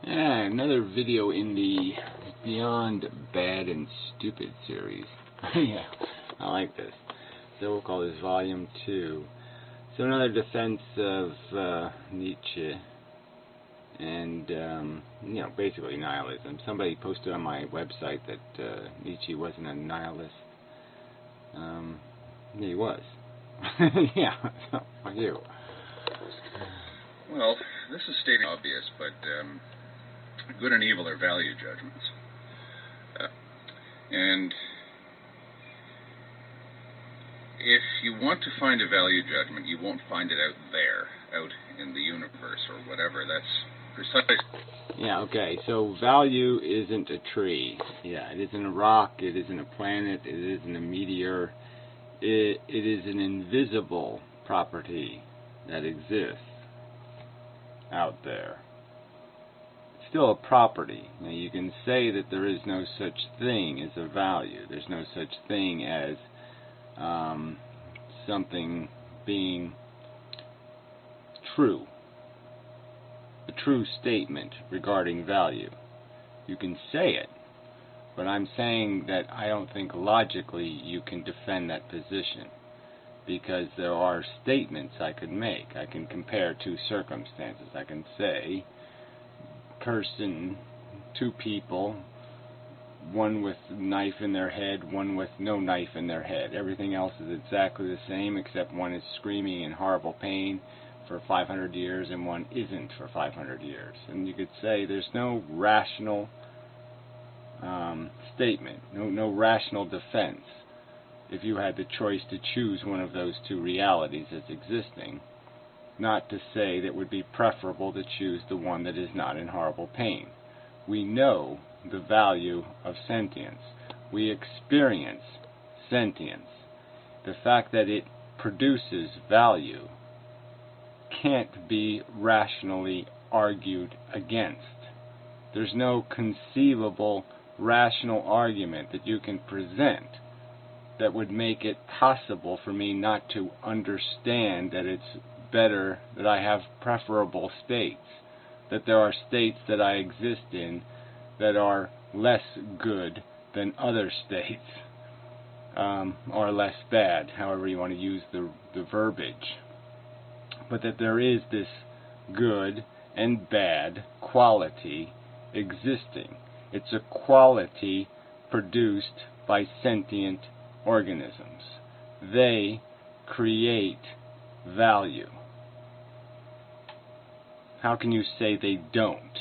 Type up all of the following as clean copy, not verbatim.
Yeah, another video in the Beyond Bad and Stupid series. Yeah, I like this. So we'll call this Volume 2. So another defense of Nietzsche and, basically nihilism. Somebody posted on my website that Nietzsche wasn't a nihilist. Yeah, he was. Yeah, so, fuck you. Well, this is stating obvious, but good and evil are value judgments. And if you want to find a value judgment, you won't find it out there, out in the universe or whatever. That's precisely... Yeah, okay, so value isn't a tree. Yeah, it isn't a rock, it isn't a planet, it isn't a meteor. It is an invisible property that exists out there. It's still a property. Now, you can say that there is no such thing as a value. There's no such thing as something being true. A true statement regarding value. You can say it, but I'm saying that I don't think logically you can defend that position, because there are statements I could make. I can compare two circumstances. I can say, two people, one with a knife in their head, one with no knife in their head. Everything else is exactly the same, except one is screaming in horrible pain for 500 years and one isn't for 500 years. And you could say there's no rational statement, no rational defense if you had the choice to choose one of those two realities as existing, not to say that it would be preferable to choose the one that is not in horrible pain. We know the value of sentience. We experience sentience. The fact that it produces value can't be rationally argued against. There's no conceivable rational argument that you can present that would make it possible for me not to understand that it's better, that I have preferable states, that there are states that I exist in that are less good than other states, or less bad, however you want to use the verbiage. But that there is this good and bad quality existing. It's a quality produced by sentient organisms. They create value. How can you say they don't?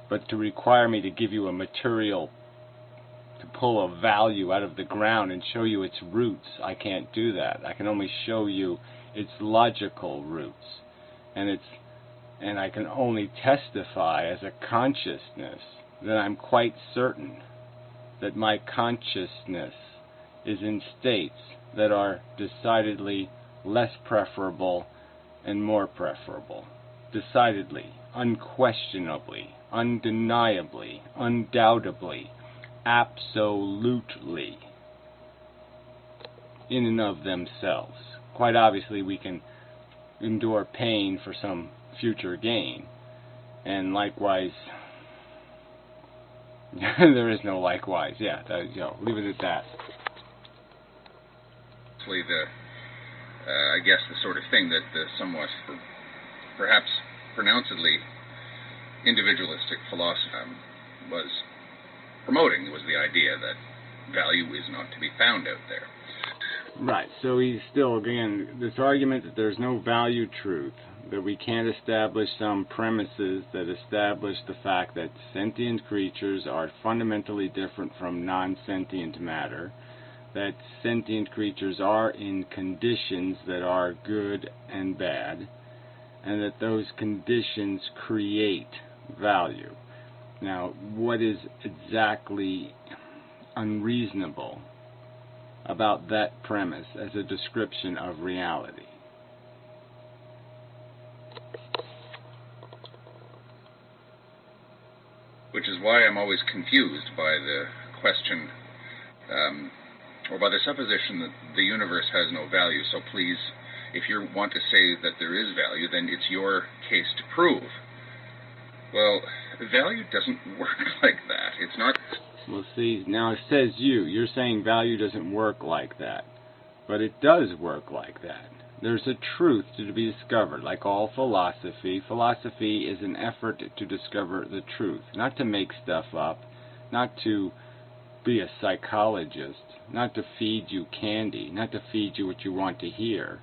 But to require me to give you a material, to pull a value out of the ground and show you its roots, I can't do that. I can only show you its logical roots. And I can only testify as a consciousness that I'm quite certain that my consciousness is in states that are decidedly less preferable and more preferable. Decidedly, unquestionably, undeniably, undoubtedly, absolutely, in and of themselves. Quite obviously, we can endure pain for some future gain, and likewise, there is no likewise. Yeah, leave it at that. I guess the sort of thing that the somewhat, perhaps pronouncedly individualistic philosophy was promoting, was the idea that value is not to be found out there. Right, so he's still, again, this argument that there's no value truth, that we can't establish some premises that establish the fact that sentient creatures are fundamentally different from non-sentient matter, that sentient creatures are in conditions that are good and bad, and that those conditions create value. Now, what is exactly unreasonable about that premise as a description of reality? Which is why I'm always confused by the question, or by the supposition that the universe has no value. So please, if you want to say that there is value, then it's your case to prove Well, value doesn't work like that. It's not... Well, see, now it says you. You're saying value doesn't work like that. But it does work like that. There's a truth to be discovered. Like all philosophy, philosophy is an effort to discover the truth. Not to make stuff up, not to be a psychologist, not to feed you candy, not to feed you what you want to hear.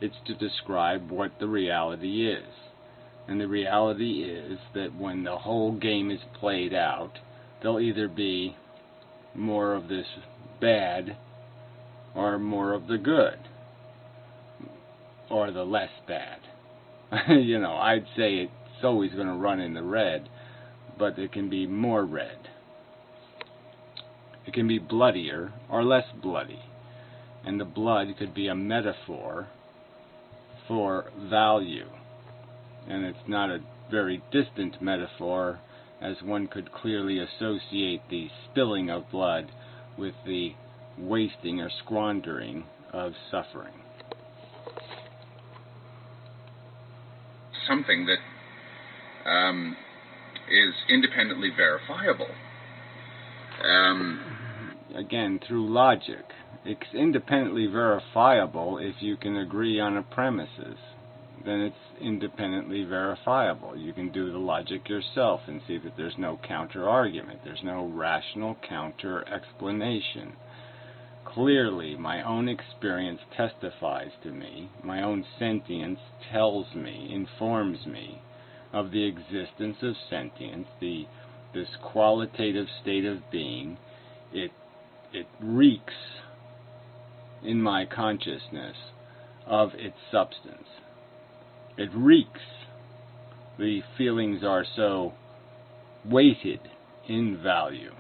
It's to describe what the reality is. And the reality is that when the whole game is played out, there'll either be more of this bad or more of the good, or the less bad. I'd say it's always going to run in the red, but it can be more red. It can be bloodier or less bloody. And the blood could be a metaphor for value. And it's not a very distant metaphor, as one could clearly associate the spilling of blood with the wasting or squandering of suffering. Something that is independently verifiable. Again, through logic. It's independently verifiable if you can agree on a premises. Then it's independently verifiable. You can do the logic yourself and see that there's no counter-argument. There's no rational counter-explanation. Clearly, my own experience testifies to me, my own sentience tells me, informs me of the existence of sentience, this qualitative state of being. It reeks in my consciousness of its substance. It reeks. The feelings are so weighted in value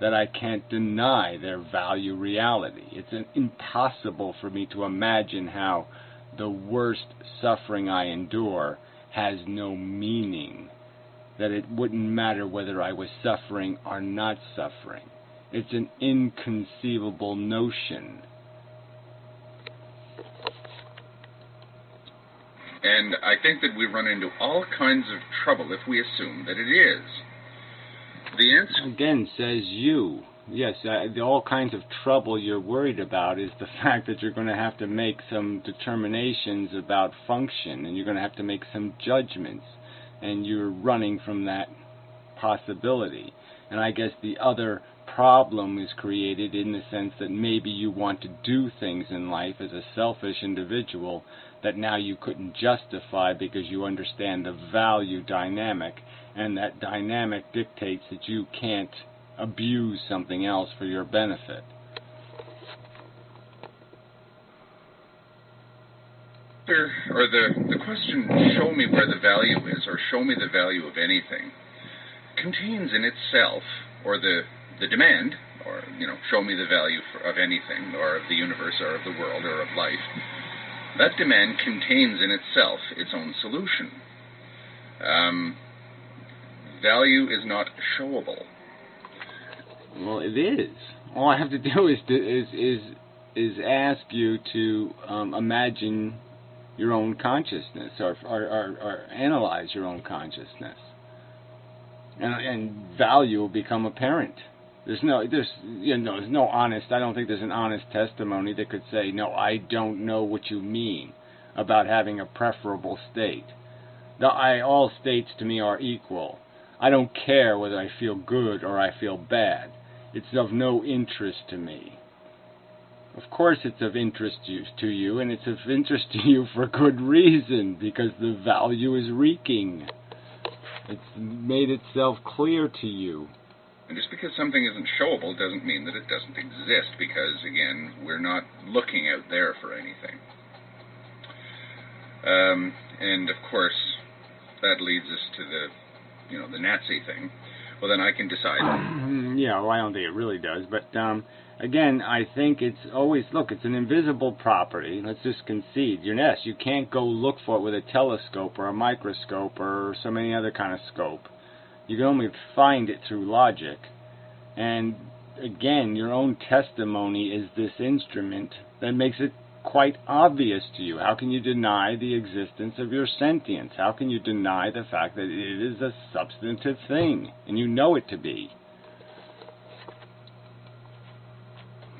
that I can't deny their value reality. It's impossible for me to imagine how the worst suffering I endure has no meaning, that it wouldn't matter whether I was suffering or not suffering. It's an inconceivable notion. And I think that we run into all kinds of trouble if we assume that it is. The answer again says you. Yes, all kinds of trouble you're worried about is the fact that you're going to have to make some determinations about function, and you're going to have to make some judgments, and you're running from that possibility. And I guess the other problem is created in the sense that maybe you want to do things in life as a selfish individual that now you couldn't justify because you understand the value dynamic, and that dynamic dictates that you can't abuse something else for your benefit. Or the question, show me where the value is, or show me the value of anything, contains in itself, or the demand, or, show me the value of anything, or of the universe, or of the world, or of life, that demand contains in itself its own solution. Value is not showable. Well, it is. All I have to do is ask you to imagine your own consciousness, or analyze your own consciousness, and value will become apparent. There's no honest. I don't think there's an honest testimony that could say, no, I don't know what you mean about having a preferable state. All states to me are equal. I don't care whether I feel good or I feel bad. It's of no interest to me. Of course it's of interest to you, and it's of interest to you for good reason, because the value is reeking. It's made itself clear to you. And just because something isn't showable doesn't mean that it doesn't exist, because, again, we're not looking out there for anything. And, of course, that leads us to the Nazi thing. Well, then I can decide. Yeah, well, I don't think it really does. But, again, I think it's always, look, it's an invisible property. Let's just concede. Yes, you can't go look for it with a telescope or a microscope or so many other kind of scope. You can only find it through logic. And, again, your own testimony is this instrument that makes it quite obvious to you. How can you deny the existence of your sentience? How can you deny the fact that it is a substantive thing, and you know it to be?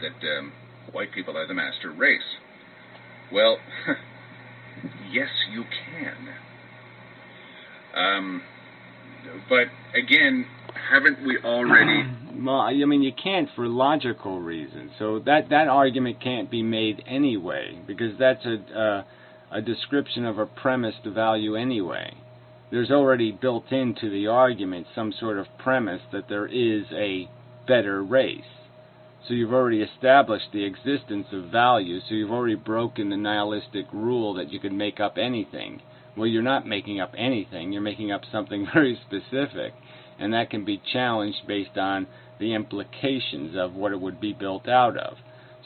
That white people are the master race. Well, yes, you can. But again, haven't we already... Well, I mean, you can't for logical reasons. So that argument can't be made anyway, because that's a description of a premised value anyway. There's already built into the argument some sort of premise that there is a better race. So you've already established the existence of value, so you've already broken the nihilistic rule that you can make up anything. Well, you're not making up anything, you're making up something very specific, and that can be challenged based on the implications of what it would be built out of.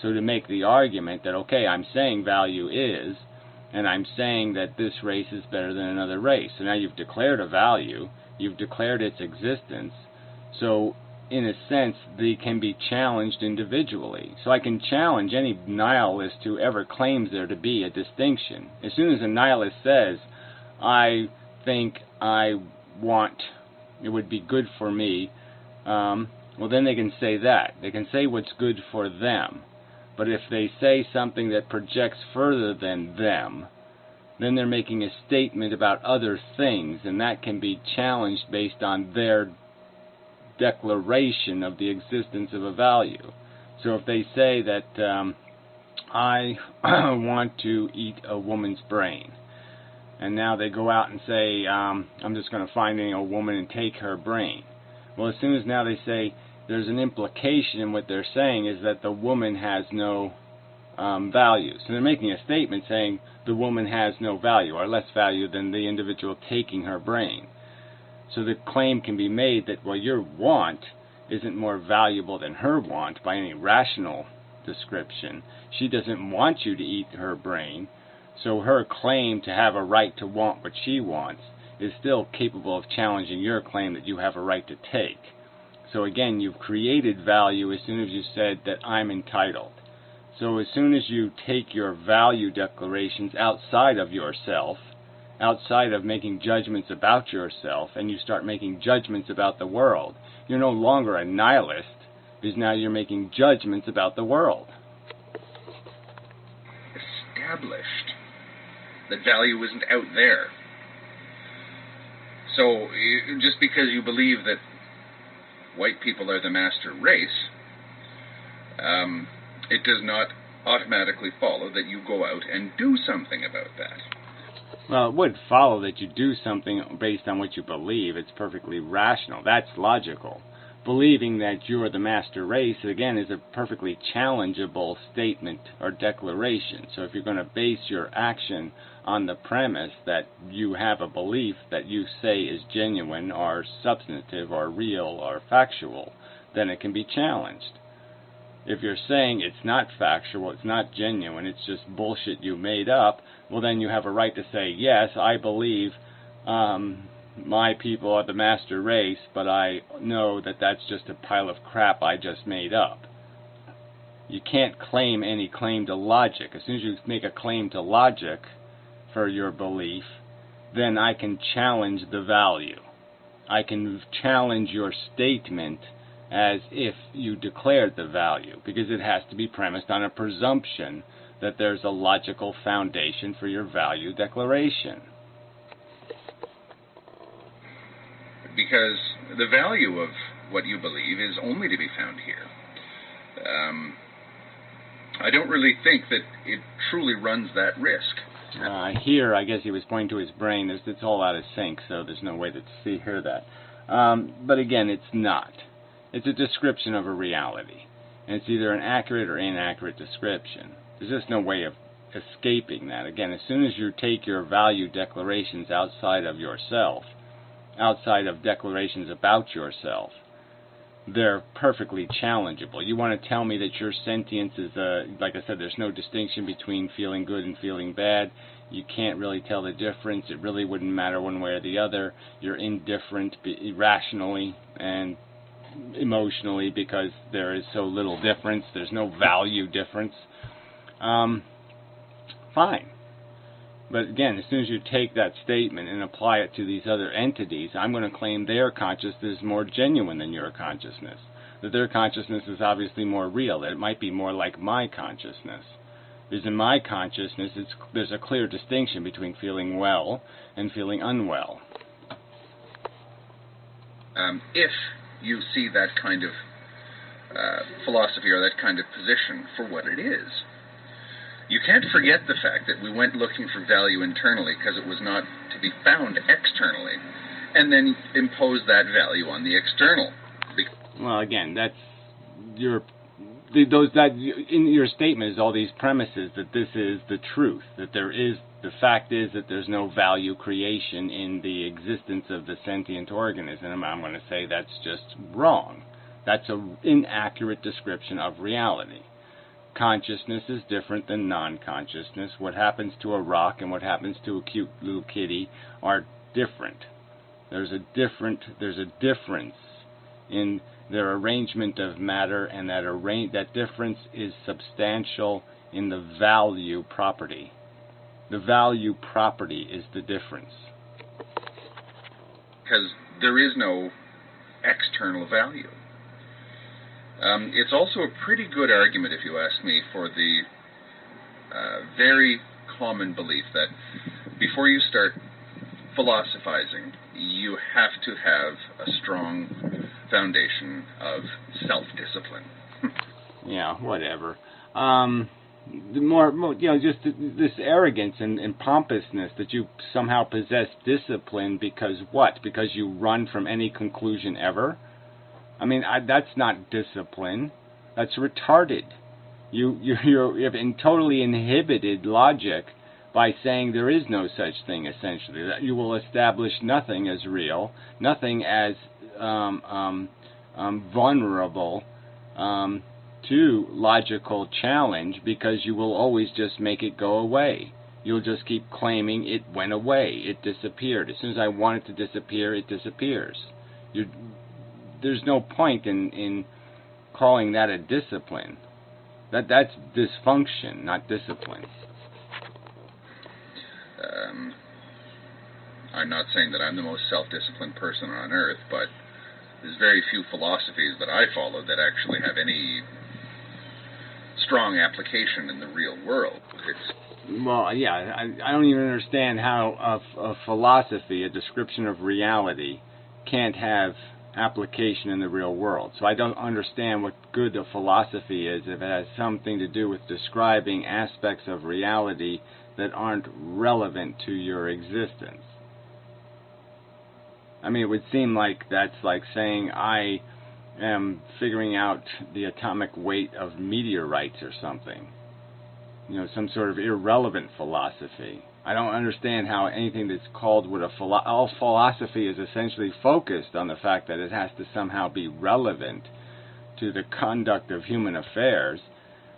So to make the argument that, okay, I'm saying value is, and I'm saying that this race is better than another race. So now you've declared a value, you've declared its existence, so in a sense, they can be challenged individually. So I can challenge any nihilist who ever claims there to be a distinction. As soon as a nihilist says, I think I want, it would be good for me, well then they can say that. They can say what's good for them. But if they say something that projects further than them, then they're making a statement about other things, and that can be challenged based on their declaration of the existence of a value. So if they say that I want to eat a woman's brain, and now they go out and say I'm just going to find a woman and take her brain. Well, as soon as now they say there's an implication in what they're saying is that the woman has no value. So they're making a statement saying the woman has no value, or less value than the individual taking her brain. So the claim can be made that, well, your want isn't more valuable than her want by any rational description. She doesn't want you to eat her brain, so her claim to have a right to want what she wants is still capable of challenging your claim that you have a right to take. So again, you've created value as soon as you said that I'm entitled. So as soon as you take your value declarations outside of yourself, outside of making judgments about yourself, and you start making judgments about the world, you're no longer a nihilist, because now you're making judgments about the world. Established that value isn't out there. So just because you believe that white people are the master race, it does not automatically follow that you go out and do something about that. Well, it would follow that you do something based on what you believe. It's perfectly rational. That's logical. Believing that you're the master race, again, is a perfectly challengeable statement or declaration. So if you're going to base your action on the premise that you have a belief that you say is genuine or substantive or real or factual, then it can be challenged. If you're saying it's not factual, it's not genuine, it's just bullshit you made up, well then you have a right to say, yes, I believe my people are the master race, but I know that that's just a pile of crap I just made up. You can't claim any claim to logic. As soon as you make a claim to logic for your belief, then I can challenge the value. I can challenge your statement as if you declared the value, because it has to be premised on a presumption that there's a logical foundation for your value declaration. Because the value of what you believe is only to be found here. I don't really think that it truly runs that risk. Here, I guess he was pointing to his brain. It's all out of sync, so there's no way to hear that. But again, it's not. It's a description of a reality. And it's either an accurate or inaccurate description. There's just no way of escaping that. Again, as soon as you take your value declarations outside of yourself, outside of declarations about yourself, they're perfectly challengeable. You want to tell me that your sentience is, like I said, there's no distinction between feeling good and feeling bad. You can't really tell the difference. It really wouldn't matter one way or the other. You're indifferent rationally and emotionally because there is so little difference. There's no value difference. fine. But again, as soon as you take that statement and apply it to these other entities, I'm going to claim their consciousness is more genuine than your consciousness. That their consciousness is obviously more real, that it might be more like my consciousness. Because in my consciousness, there's a clear distinction between feeling well and feeling unwell. If you see that kind of philosophy or that kind of position for what it is, you can't forget the fact that we went looking for value internally because it was not to be found externally, and then impose that value on the external. Well, again, that's in your statement is all these premises that this is the truth, that the fact is that there's no value creation in the existence of the sentient organism. I'm going to say that's just wrong. That's an inaccurate description of reality. Consciousness is different than non-consciousness. What happens to a rock and what happens to a cute little kitty are different. There's a difference in their arrangement of matter, and that difference is substantial in the value property. The value property is the difference. Because there is no external value. It's also a pretty good argument, if you ask me, for the very common belief that before you start philosophizing, you have to have a strong foundation of self-discipline. Yeah, whatever. Just this arrogance and pompousness that you somehow possess discipline because what? Because you run from any conclusion ever? I mean, that's not discipline. That's retarded. You have totally inhibited logic by saying there is no such thing, essentially. That you will establish nothing as real, nothing as vulnerable to logical challenge, because you will always just make it go away. You'll just keep claiming it went away, it disappeared. As soon as I want it to disappear, it disappears. There's no point in calling that a discipline. That's dysfunction, not discipline. I'm not saying that I'm the most self-disciplined person on earth, but there's very few philosophies that I follow that actually have any strong application in the real world. Well, yeah, I don't even understand how a philosophy, a description of reality, can't have application in the real world. So I don't understand what good a philosophy is if it has something to do with describing aspects of reality that aren't relevant to your existence. I mean, it would seem like that's like saying I am figuring out the atomic weight of meteorites or something. Some sort of irrelevant philosophy. I don't understand how anything that's called all philosophy is essentially focused on the fact that it has to somehow be relevant to the conduct of human affairs,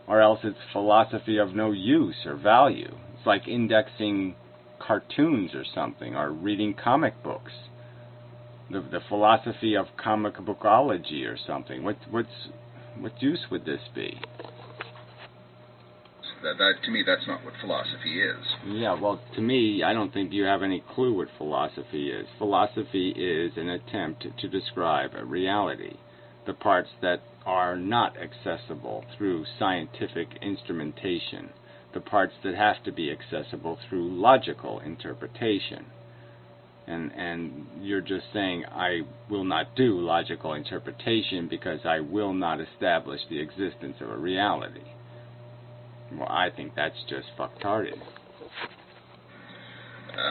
or else it's philosophy of no use or value. It's like indexing cartoons or something, or reading comic books. The philosophy of comic bookology or something. What use would this be? To me, that's not what philosophy is. Yeah, well, to me, I don't think you have any clue what philosophy is. Philosophy is an attempt to describe a reality, the parts that are not accessible through scientific instrumentation, the parts that have to be accessible through logical interpretation. And you're just saying, I will not do logical interpretation because I will not establish the existence of a reality. Well, I think that's just fucktarded.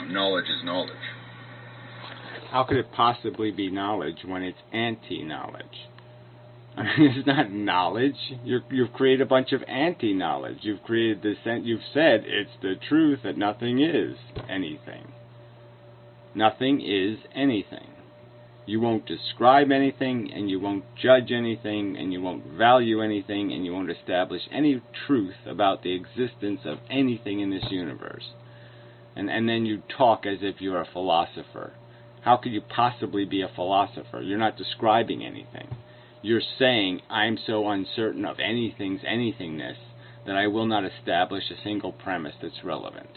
Knowledge is knowledge. How could it possibly be knowledge when it's anti-knowledge? I mean, it's not knowledge. You've created a bunch of anti-knowledge. You've created this. You've said it's the truth that nothing is anything. Nothing is anything. You won't describe anything, and you won't judge anything, and you won't value anything, and you won't establish any truth about the existence of anything in this universe. And then you talk as if you're a philosopher. How could you possibly be a philosopher? You're not describing anything. You're saying, I'm so uncertain of anything's anythingness that I will not establish a single premise that's relevant.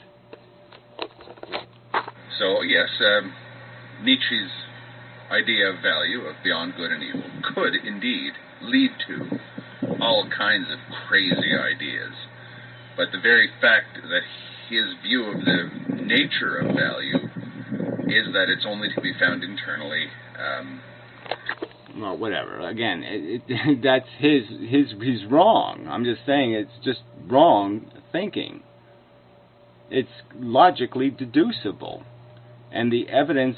So, yes, Nietzsche's idea of value, of beyond good and evil, could indeed lead to all kinds of crazy ideas. But the very fact that his view of the nature of value is that it's only to be found internally. Well, whatever. Again, that's he's wrong. I'm just saying it's just wrong thinking. It's logically deducible, and the evidence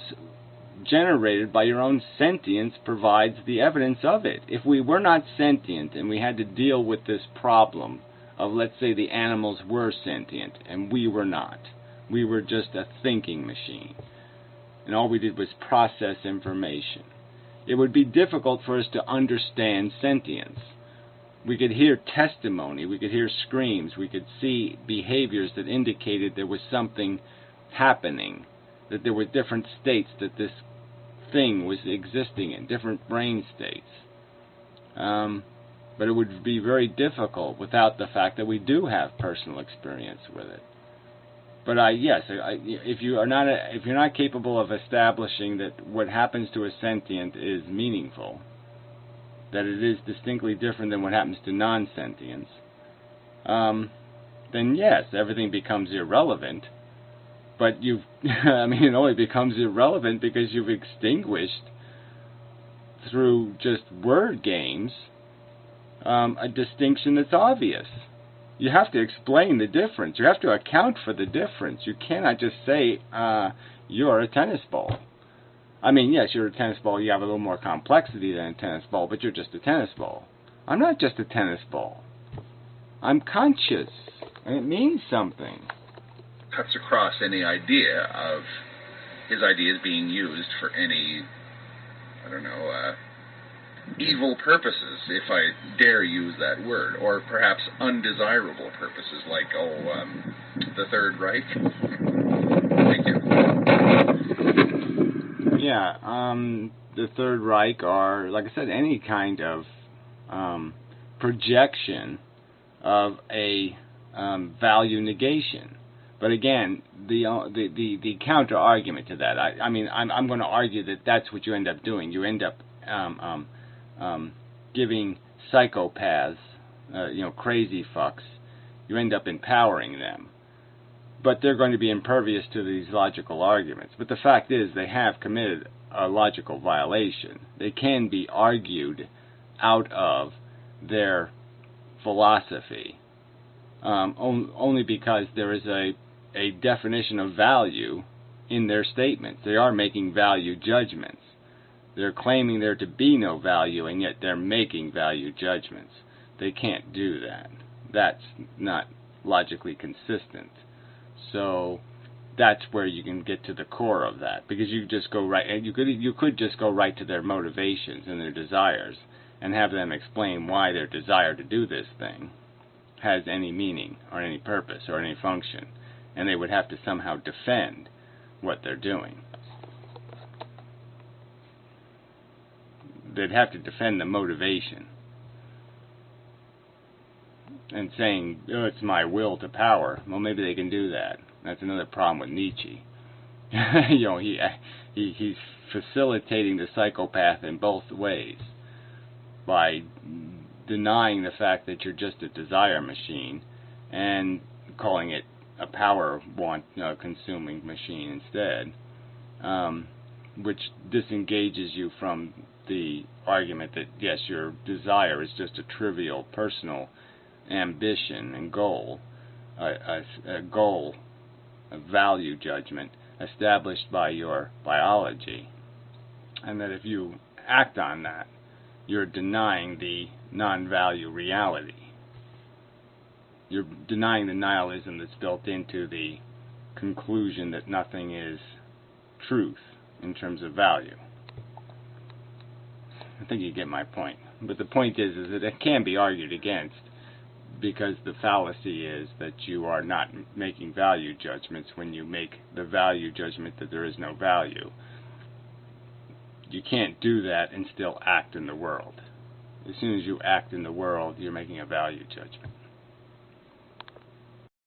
generated by your own sentience provides the evidence of it. If we were not sentient and we had to deal with this problem of, let's say, the animals were sentient and we were not, we were just a thinking machine, and all we did was process information, it would be difficult for us to understand sentience. We could hear testimony, we could hear screams, we could see behaviors that indicated there was something happening, that there were different states that this thing was existing in, different brain states. But it would be very difficult without the fact that we do have personal experience with it. But if you're not capable of establishing that what happens to a sentient is meaningful, that it is distinctly different than what happens to non-sentients, then yes, everything becomes irrelevant. But it only becomes irrelevant because you've extinguished, through just word games, a distinction that's obvious. You have to explain the difference. You have to account for the difference. You cannot just say, you're a tennis ball. Yes, you're a tennis ball. You have a little more complexity than a tennis ball, but you're just a tennis ball. I'm not just a tennis ball. I'm conscious, and it means something. Cuts across any idea of his ideas being used for any, evil purposes, if I dare use that word, or perhaps undesirable purposes, like, the Third Reich. Thank you. Yeah, the Third Reich, or, like I said, any kind of projection of a value negation. But again, the counter argument to that, I'm going to argue that that's what you end up doing. You end up giving psychopaths, crazy fucks, you end up empowering them. But they're going to be impervious to these logical arguments. But the fact is, they have committed a logical violation. They can be argued out of their philosophy, only because there is a definition of value in their statements. They are making value judgments. They're claiming there to be no value, and yet they're making value judgments. They can't do that. That's not logically consistent. So that's where you can get to the core of that, because you just go right, and you could just go right to their motivations and their desires, and have them explain why their desire to do this thing has any meaning or any purpose or any function, and they would have to somehow defend what they're doing. They'd have to defend the motivation, and saying, it's my will to power. Well, maybe they can do that. That's another problem with Nietzsche. He's facilitating the psychopath in both ways, by denying the fact that you're just a desire machine and calling it a power consuming machine instead, which disengages you from the argument that, yes, your desire is just a trivial personal ambition and goal, a goal, a value judgment established by your biology, and that if you act on that, you're denying the non-value reality. You're denying the nihilism that's built into the conclusion that nothing is truth in terms of value. I think you get my point. But the point is that it can be argued against, because the fallacy is that you are not making value judgments when you make the value judgment that there is no value. You can't do that and still act in the world. As soon as you act in the world, you're making a value judgment.